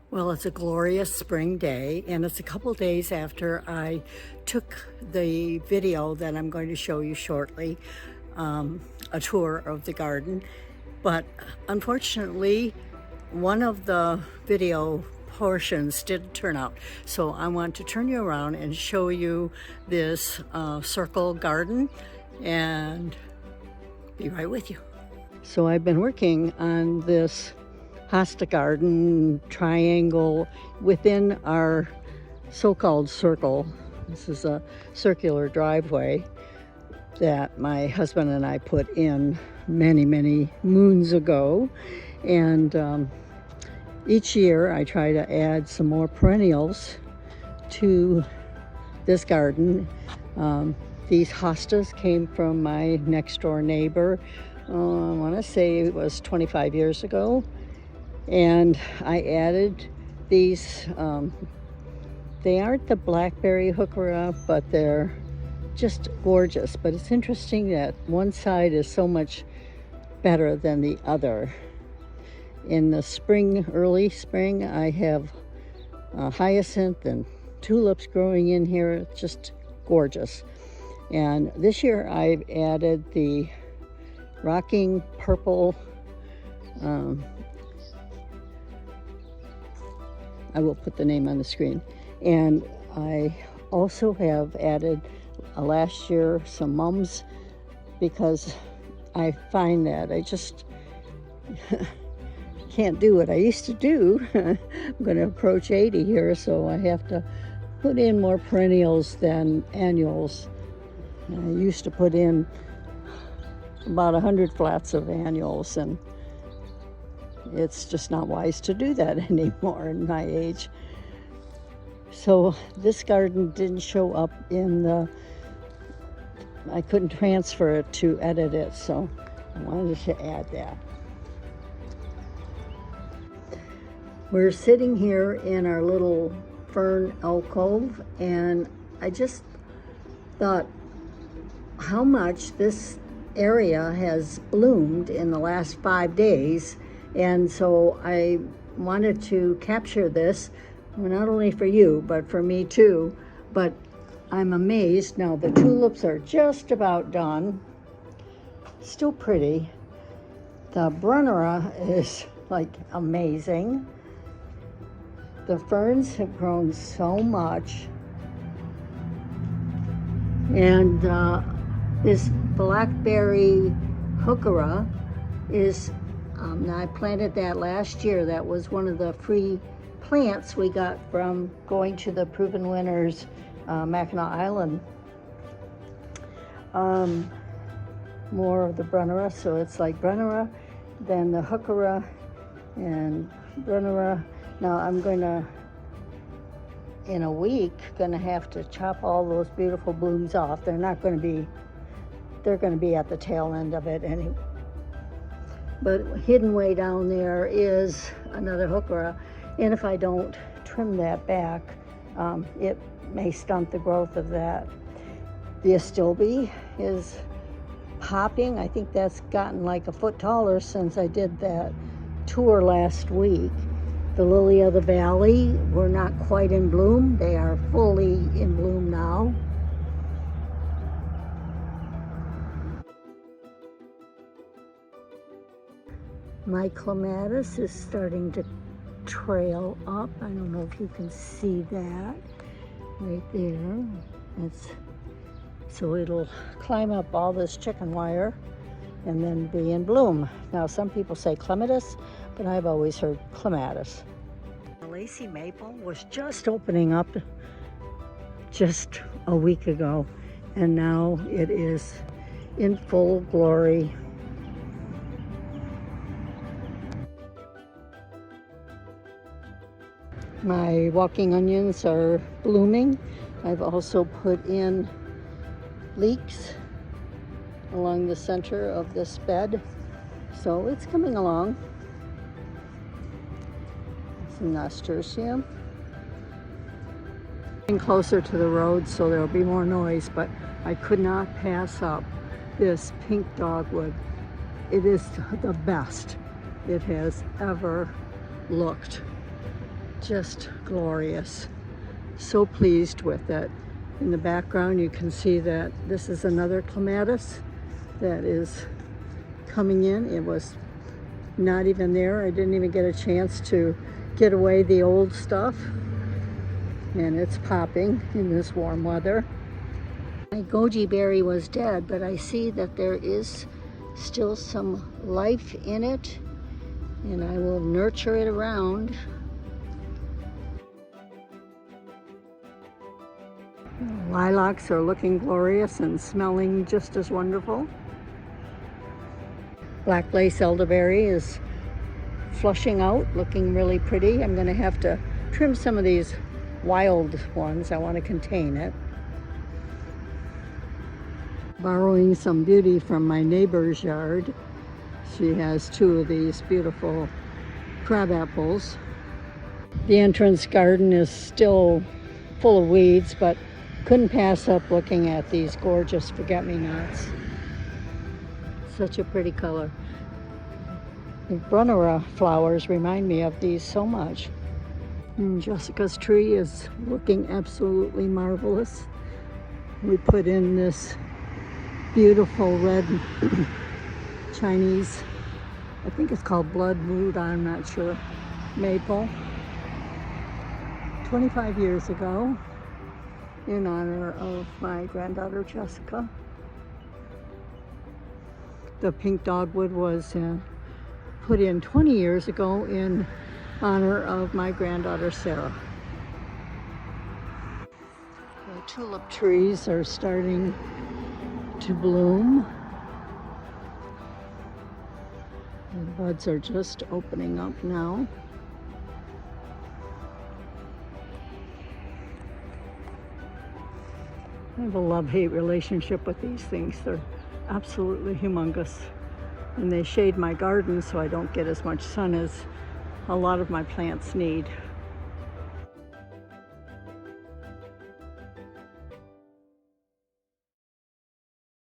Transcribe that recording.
Well, it's a glorious spring day, and it's a couple days after I took the video that I'm going to show you shortly, a tour of the garden. But unfortunately, one of the video portions didn't turn out. So I want to turn you around and show you this circle garden and be right with you. So I've been working on this hosta garden triangle within our so-called circle. This is a circular driveway that my husband and I put in many moons ago, and each year I try to add some more perennials to this garden. These hostas came from my next door neighbor, I want to say it was 25 years ago. And I added these, they aren't the blackberry heuchera, but they're just gorgeous. But it's interesting that one side is so much better than the other. In the spring, early spring, I have hyacinth and tulips growing in here. It's just gorgeous. And this year I've added the rocking purple, I will put the name on the screen. And I also have added last year some mums, because I find that I just can't do what I used to do. I'm going to approach 80 here, so I have to put in more perennials than annuals. I used to put in about 100 flats of annuals, and it's just not wise to do that anymore in my age. So this garden didn't show up in the, I couldn't transfer it to edit it, so I wanted to add that. We're sitting here in our little fern alcove, and I just thought how much this area has bloomed in the last 5 days. And so I wanted to capture this, not only for you, but for me too. But I'm amazed. Now the tulips are just about done. Still pretty. The Brunnera is like amazing. The ferns have grown so much. And this blackberry heuchera is I planted that last year. That was one of the free plants we got from going to the Proven Winners Mackinac Island. More of the Brunnera, so it's like Brunnera, then the heuchera, and Brunnera. Now I'm going to, in a week, going to have to chop all those beautiful blooms off. They're not going to be, they're going to be at the tail end of it anyway. But hidden way down there is another heuchera, and if I don't trim that back, it may stunt the growth of that. The astilbe is popping. I think that's gotten like a foot taller since I did that tour last week. The lily of the valley were not quite in bloom. They are fully in bloom now. My clematis is starting to trail up. I don't know if you can see that right there. So it'll climb up all this chicken wire and then be in bloom. Now some people say clematis, but I've always heard clematis. The lacy maple was just opening up just a week ago, and now it is in full glory. My walking onions are blooming. I've also put in leeks along the center of this bed, so it's coming along. Some nasturtium. Getting closer to the road, so there'll be more noise, but I could not pass up this pink dogwood. It is the best it has ever looked. Just glorious. So pleased with it. In the background you can see that this is another clematis that is coming in. It was not even there. I didn't even get a chance to get away the old stuff, and it's popping in this warm weather. My goji berry was dead, but I see that there is still some life in it, and I will nurture it around. Lilacs are looking glorious and smelling just as wonderful. Black lace elderberry is flushing out, looking really pretty. I'm going to have to trim some of these wild ones. I want to contain it. Borrowing some beauty from my neighbor's yard. She has 2 of these beautiful crab apples. The entrance garden is still full of weeds, but couldn't pass up looking at these gorgeous forget-me-nots. Such a pretty color. The Brunnera flowers remind me of these so much. And Jessica's tree is looking absolutely marvelous. We put in this beautiful red Chinese, I think it's called bloodroot, I'm not sure, maple. 25 years ago, in honor of my granddaughter Jessica. The pink dogwood was put in 20 years ago in honor of my granddaughter Sarah. The tulip trees are starting to bloom. The buds are just opening up now. I have a love-hate relationship with these things. They're absolutely humongous. And they shade my garden so I don't get as much sun as a lot of my plants need.